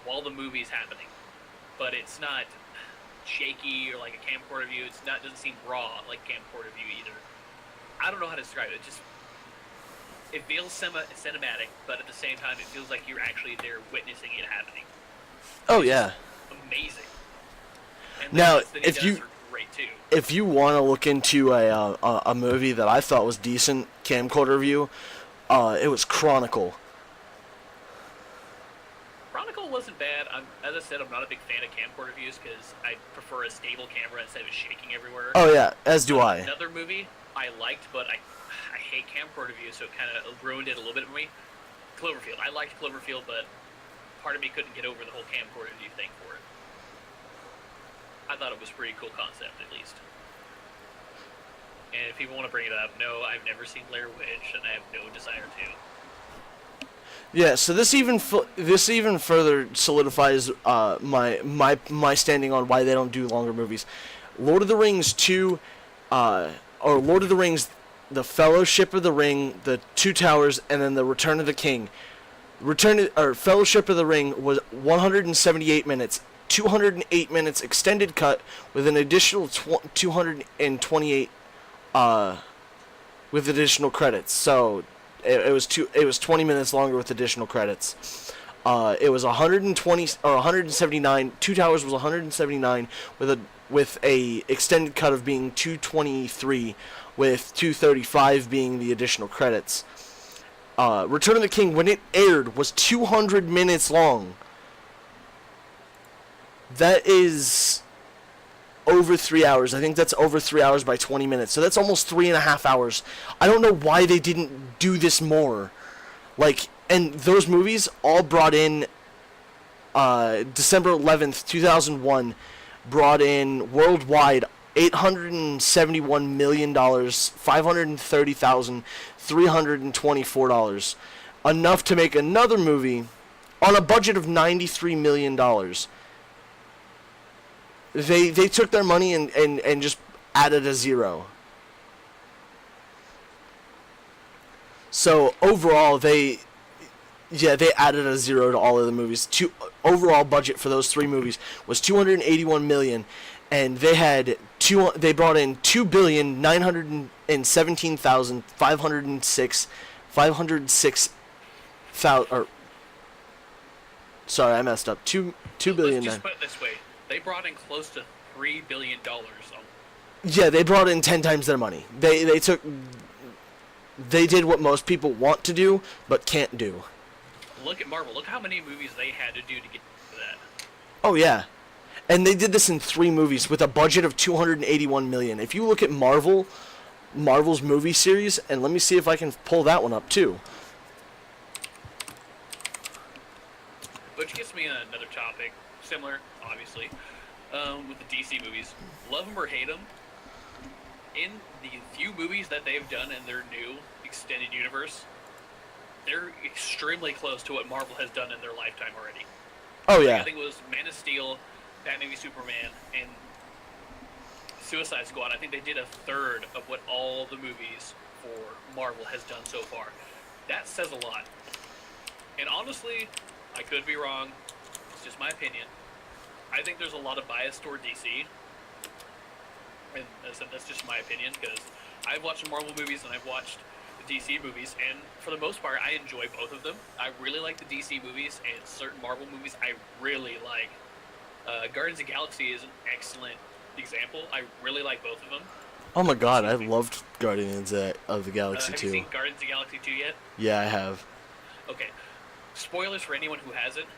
while the movie's happening. But it's not shaky or like a camcorder view. Doesn't seem raw like camcorder view either. I don't know how to describe it. It feels cinematic, but at the same time, it feels like you're actually there witnessing it happening. Oh, yeah. Amazing. And now, if you want to look into a movie that I thought was decent camcorder view, it was Chronicle. Chronicle wasn't bad. As I said, I'm not a big fan of camcorder views because I prefer a stable camera instead of shaking everywhere. Oh yeah, as do I. Another movie I liked, but I hate camcorder views, so it kind of ruined it a little bit for me. Cloverfield. I liked Cloverfield, but part of me couldn't get over the whole camcorder view thing for it. I thought it was a pretty cool concept, at least. And if people want to bring it up, no, I've never seen Blair Witch, and I have no desire to. Yeah, so this even further solidifies my standing on why they don't do longer movies. Lord of the Rings 2, or Lord of the Rings, the Fellowship of the Ring, the Two Towers, and then the Return of the King. Fellowship of the Ring was 178 minutes, 208 minutes extended cut with an additional 228 with additional credits. So it was 20 minutes longer with additional credits. It was 120 or 179. Two Towers was 179 with a extended cut of being 223, with 235 being the additional credits. Return of the King, when it aired, was 200 minutes long. That is over 3 hours. I think that's over 3 hours by 20 minutes. So that's almost 3.5 hours. I don't know why they didn't do this more. And those movies all brought in, December 11th, 2001, brought in worldwide $871 million, $530,324. Enough to make another movie on a budget of $93 million. They took their money and just added a zero. So overall, they added a zero to all of the movies. Overall budget for those three movies was $281 million, and they brought in $2,917,506. Sorry, I messed up. $2 billion. Let's just put it this way: they brought in close to $3 billion. Yeah, they brought in 10 times their money. They did what most people want to do but can't do. Look at Marvel. Look how many movies they had to do to get to that. Oh yeah, and they did this in 3 movies with a budget of $281 million. If you look at Marvel's movie series, and let me see if I can pull that one up too. Which gets me on another topic, similar, obviously, with the DC movies. Love them or hate them, in the few movies that they've done in their new extended universe, they're extremely close to what Marvel has done in their lifetime already. Oh yeah. I think it was Man of Steel, Batman v Superman, and Suicide Squad. I think they did a third of what all the movies for Marvel has done so far. That says a lot. And honestly, I could be wrong. It's just my opinion. I think there's a lot of bias toward DC. And as I said, that's just my opinion, because I've watched the Marvel movies and I've watched the DC movies, and for the most part, I enjoy both of them. I really like the DC movies, and certain Marvel movies I really like. Guardians of the Galaxy is an excellent example. I really like both of them. Oh my god, I loved Guardians of the Galaxy 2. Have you seen Guardians of the Galaxy 2 yet? Yeah, I have. Okay. Spoilers for anyone who hasn't.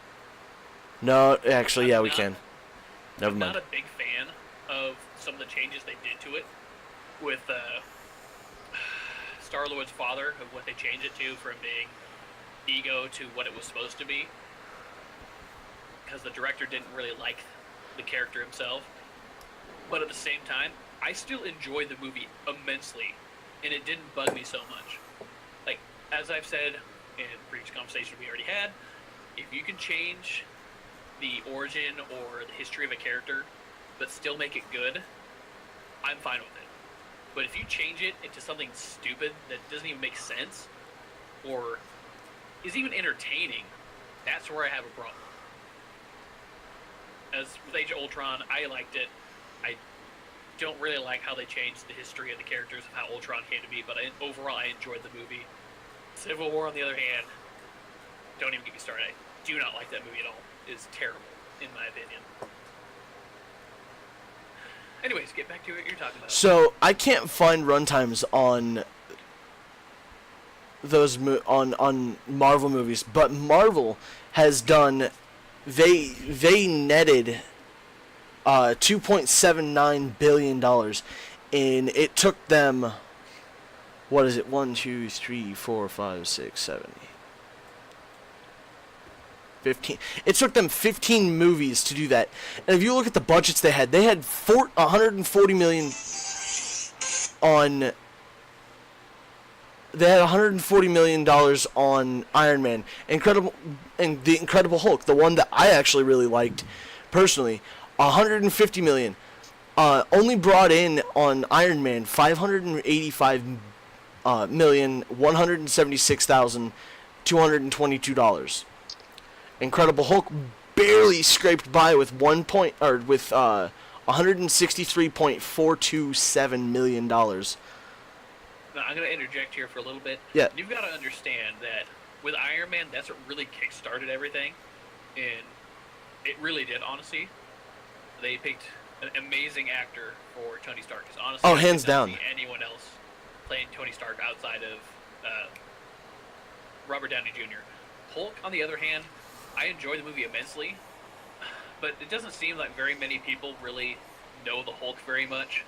No, actually, yeah, we can. Never I'm not mind. a big fan of some of the changes they did to it with Star Lord's father, of what they changed it to from being Ego to what it was supposed to be, because the director didn't really like the character himself. But at the same time, I still enjoyed the movie immensely, and it didn't bug me so much. Like, as I've said in previous conversation we already had, if you can change the origin or the history of a character, but still make it good, I'm fine with it. But if you change it into something stupid that doesn't even make sense, or is even entertaining, that's where I have a problem. As with Age of Ultron, I liked it. I don't really like how they changed the history of the characters of how Ultron came to be, but overall I enjoyed the movie. Civil War, on the other hand, don't even get me started. I do not like that movie at all. It's terrible, in my opinion. Anyways, get back to what you're talking about. So I can't find runtimes on those on Marvel movies, but Marvel has done. They netted $2.79 billion, and it took them, what is it, 1, 2, 3, 4, 5, 6, 7, 15. It took them 15 movies to do that. And if you look at the budgets they had 140 million on. They had $140 million on Iron Man, and the Incredible Hulk, the one that I actually really liked, personally, $150 million. Only brought in on Iron Man $585,176,222. Incredible Hulk barely scraped by with $163.427 million. Now, I'm going to interject here for a little bit. Yeah. You've got to understand that with Iron Man, that's what really kick-started everything. And it really did, honestly. They picked an amazing actor for Tony Stark. Because honestly, oh, hands down. I did not see anyone else playing Tony Stark outside of Robert Downey Jr. Hulk, on the other hand, I enjoyed the movie immensely. But it doesn't seem like very many people really know the Hulk very much,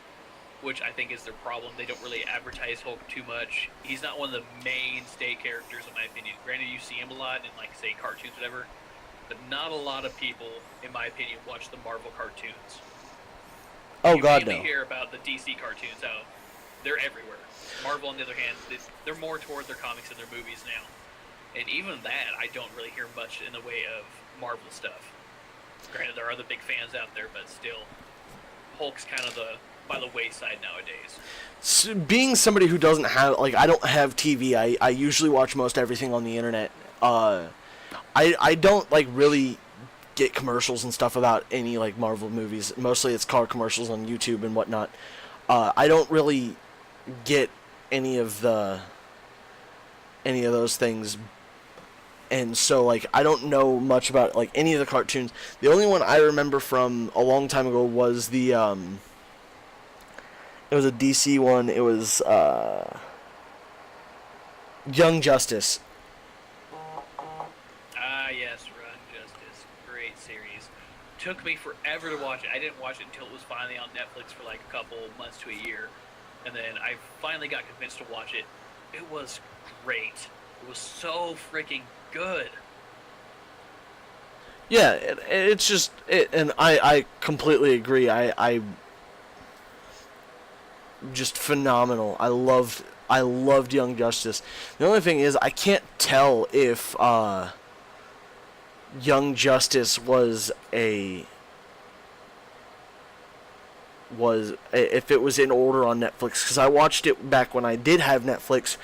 which I think is their problem. They don't really advertise Hulk too much. He's not one of the mainstay characters, in my opinion. Granted, you see him a lot in, like, say, cartoons, whatever, but not a lot of people, in my opinion, watch the Marvel cartoons. Oh, God, no. You mainly hear about the DC cartoons, how they're everywhere. Marvel, on the other hand, they're more toward their comics and their movies now. And even that, I don't really hear much in the way of Marvel stuff. Granted, there are the big fans out there, but still, Hulk's kind of by the wayside nowadays. So being somebody who doesn't have, like, I don't have TV, I usually watch most everything on the internet. I don't, like, really get commercials and stuff about any, like, Marvel movies. Mostly it's car commercials on YouTube and whatnot. I don't really get any of those things. And so, like, I don't know much about, like, any of the cartoons. The only one I remember from a long time ago was the, it was a DC one. It was, Young Justice. Yes, Run Justice. Great series. Took me forever to watch it. I didn't watch it until it was finally on Netflix for, like, a couple months to a year. And then I finally got convinced to watch it. It was great. It was so freaking good. Yeah, it's just, and I completely agree. I just phenomenal. I loved Young Justice. The only thing is, I can't tell if Young Justice if it was in order on Netflix, because I watched it back when I did have Netflix,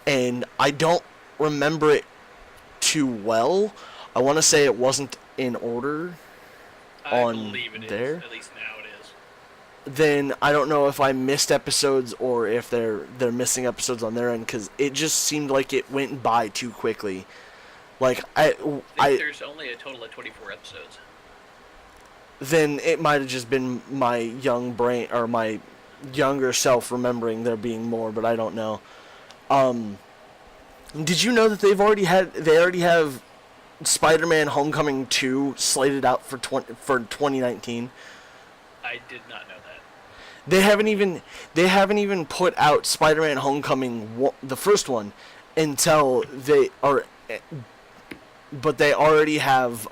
and I don't remember it too well. I want to say it wasn't in order on I believe it there. is. At least now it is. Then I don't know if I missed episodes or if they're missing episodes on their end, because it just seemed like it went by too quickly. Like I think there's only a total of 24 episodes. Then it might have just been my young brain or my younger self remembering there being more, but I don't know. Did you know that they already have Spider-Man: Homecoming 2 slated out for 2019. I did not know that. They haven't even put out Spider-Man: Homecoming the first one until they are, but they already have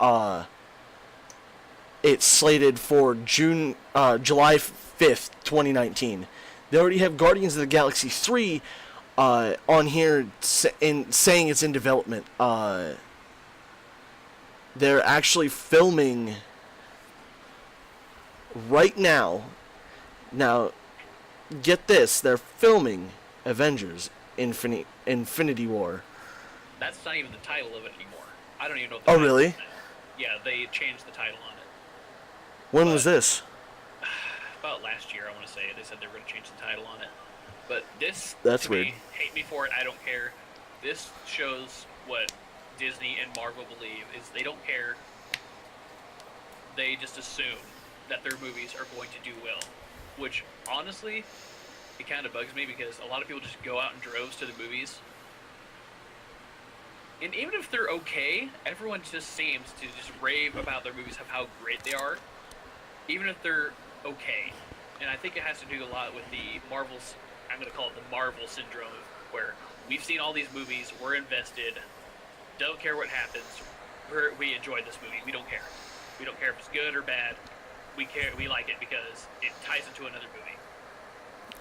it's slated for July 5th, 2019. They already have Guardians of the Galaxy 3 on here saying it's in development. They're actually filming right now. Now, get this, they're filming Avengers Infinity War. That's not even the title of it anymore. I don't even know what Oh, really? is now. Yeah, they changed the title on it. When was this? About last year, I want to say. They said they were going to change the title on it. But this, That's to weird. me, hate me for it, I don't care. This shows what Disney and Marvel believe is they don't care. They just assume that their movies are going to do well. Which, honestly, it kind of bugs me because a lot of people just go out in droves to the movies. And even if they're okay, everyone just seems to just rave about their movies, of how great they are. Even if they're okay. And I think it has to do a lot with the Marvel's, I'm going to call it the Marvel syndrome, where we've seen all these movies, we're invested, don't care what happens, we enjoy this movie, we don't care. We don't care if it's good or bad, we like it because it ties into another movie.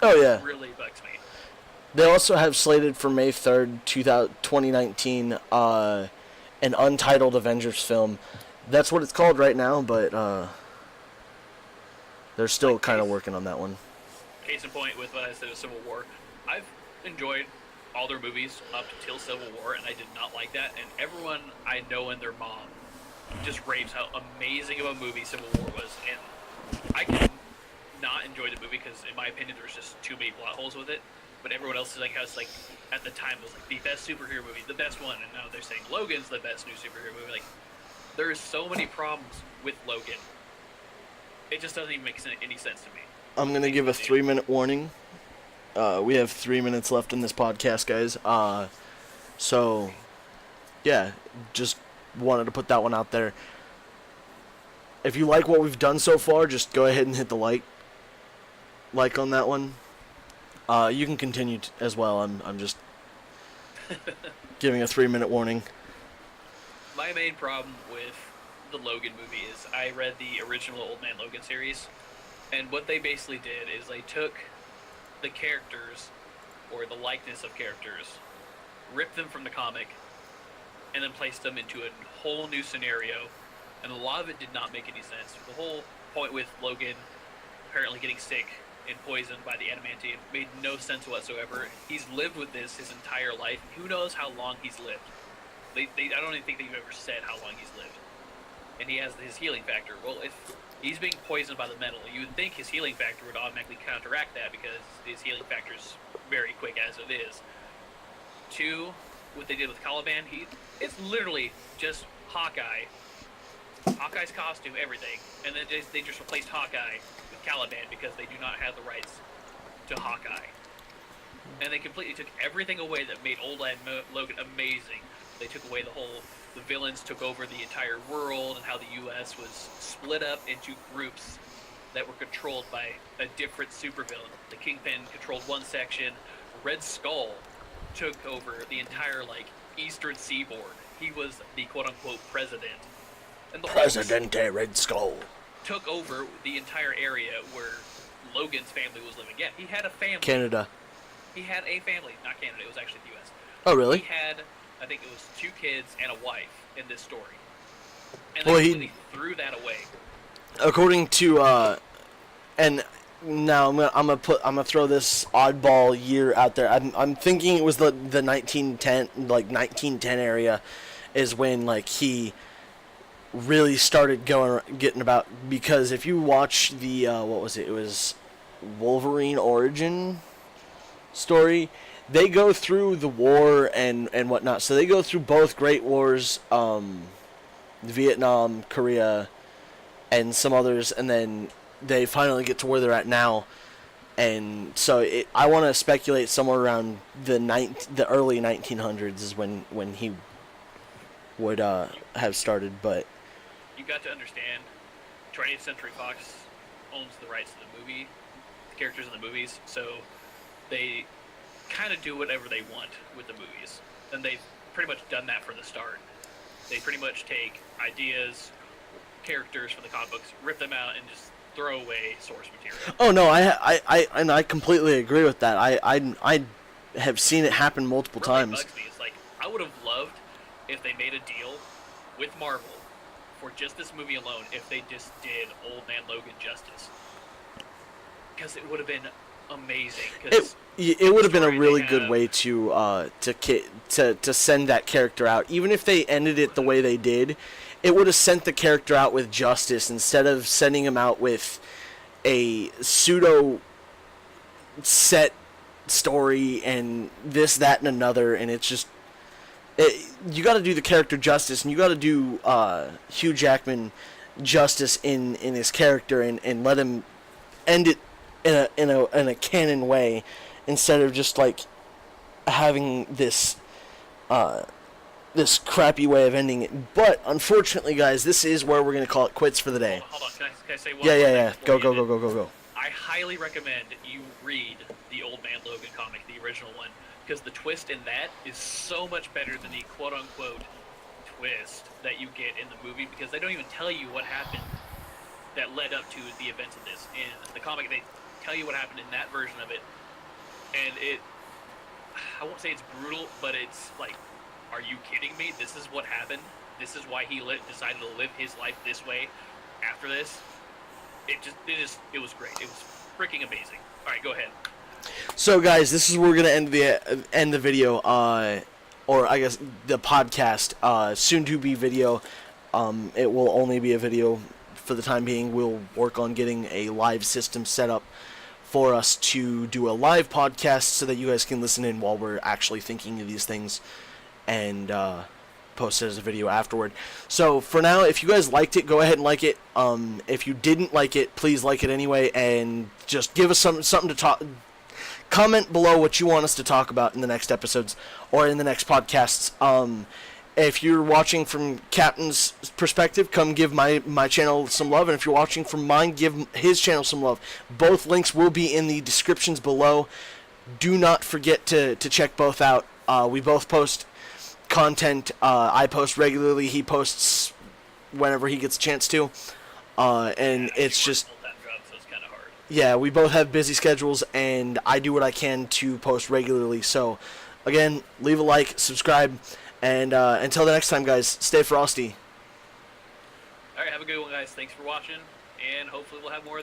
Oh, yeah. It really bugs me. They also have slated for May 3rd, 2019, an untitled Avengers film. That's what it's called right now, but they're still kind of working on that one. Case in point with what I said of Civil War, I've enjoyed all their movies up till Civil War, and I did not like that. And everyone I know and their mom just raves how amazing of a movie Civil War was. And I can not enjoy the movie because, in my opinion, there's just too many plot holes with it. But everyone else is like, how it's like, at the time it was like the best superhero movie, the best one, and now they're saying Logan's the best new superhero movie. Like, there's so many problems with Logan. It just doesn't even make any sense to me. I'm going to give a 3-minute warning. We have 3 minutes left in this podcast, guys. So, yeah, just wanted to put that one out there. If you like what we've done so far, just go ahead and hit the like on that one. You can continue as well. I'm just giving a 3-minute warning. My main problem with the Logan movie is I read the original Old Man Logan series, and what they basically did is they took the characters, or the likeness of characters, ripped them from the comic, and then placed them into a whole new scenario, and a lot of it did not make any sense. The whole point with Logan apparently getting sick and poisoned by the adamantium made no sense whatsoever. He's lived with this his entire life. Who knows how long he's lived? I don't even think they've ever said how long he's lived. And he has his healing factor. Well, if he's being poisoned by the metal, you would think his healing factor would automatically counteract that because his healing factor is very quick as it is. 2, what they did with Caliban, it's literally just Hawkeye. Hawkeye's costume, everything. And then they just replaced Hawkeye with Caliban because they do not have the rights to Hawkeye. And they completely took everything away that made Old Man Logan amazing. They took away the villains took over the entire world, and how the U.S. was split up into groups that were controlled by a different supervillain. The Kingpin controlled one section. Red Skull took over the entire, eastern seaboard. He was the quote-unquote president. And the Presidente Red Skull took over the entire area where Logan's family was living. Yeah, he had a family. Canada. He had a family. Not Canada, it was actually the U.S. Oh, really? He had, I think it was 2 kids and a wife in this story. And Well, they he- completely threw that away. According to and now I'm gonna throw this oddball year out there. I'm thinking it was the 1910 area is when he really started getting about, because if you watch the what was it? It was Wolverine origin story. They go through the war and whatnot. So they go through both Great Wars, Vietnam, Korea, and some others, and then they finally get to where they're at now. And so I want to speculate somewhere around the early 1900s is when he would have started, but You got to understand, 20th Century Fox owns the rights to the characters in the movies, so they kind of do whatever they want with the movies, and they've pretty much done that from the start. They pretty much take ideas, characters from the comic books, rip them out, and just throw away source material. oh no, I completely agree with that. I have seen it happen multiple Really times. bugs me. It's like, I would have loved if they made a deal with Marvel for just this movie alone, if they just did Old Man Logan justice, because it would have been amazing. It would have been a really good way to send that character out. Even if they ended it the way they did, it would have sent the character out with justice instead of sending him out with a pseudo set story and this, that, and another. And it's just you got to do the character justice, and you got to do Hugh Jackman justice in his character, and let him end it in a canon way, instead of just like having this this crappy way of ending it. But unfortunately, guys, this is where we're gonna call it quits for the day. Hold on, can I say one? Yeah. Go. I highly recommend you read the Old Man Logan comic, the original one, because the twist in that is so much better than the quote-unquote twist that you get in the movie, because they don't even tell you what happened that led up to the events of this. In the comic, they tell you what happened in that version of it, and I won't say it's brutal, but it's like, are you kidding me? This is what happened? This is why he decided to live his life this way after this? It was great. It was freaking amazing. Alright, go ahead. So, guys, this is where we're gonna end the video, or I guess the podcast, soon to be video. It will only be a video for the time being. We'll work on getting a live system set up for us to do a live podcast so that you guys can listen in while we're actually thinking of these things, and post it as a video afterward. So for now, if you guys liked it, go ahead and like it. If you didn't like it, please like it anyway, and just give us something to talk. Comment below what you want us to talk about in the next episodes or in the next podcasts. If you're watching from Captain's perspective, come give my channel some love. And if you're watching from mine, give his channel some love. Both links will be in the descriptions below. Do not forget to check both out. We both post content. I post regularly. He posts whenever he gets a chance to. And it's just... Yeah, we both have busy schedules, and I do what I can to post regularly. So, again, leave a like, subscribe, and until the next time, guys, stay frosty. Alright, have a good one, guys. Thanks for watching, and hopefully we'll have more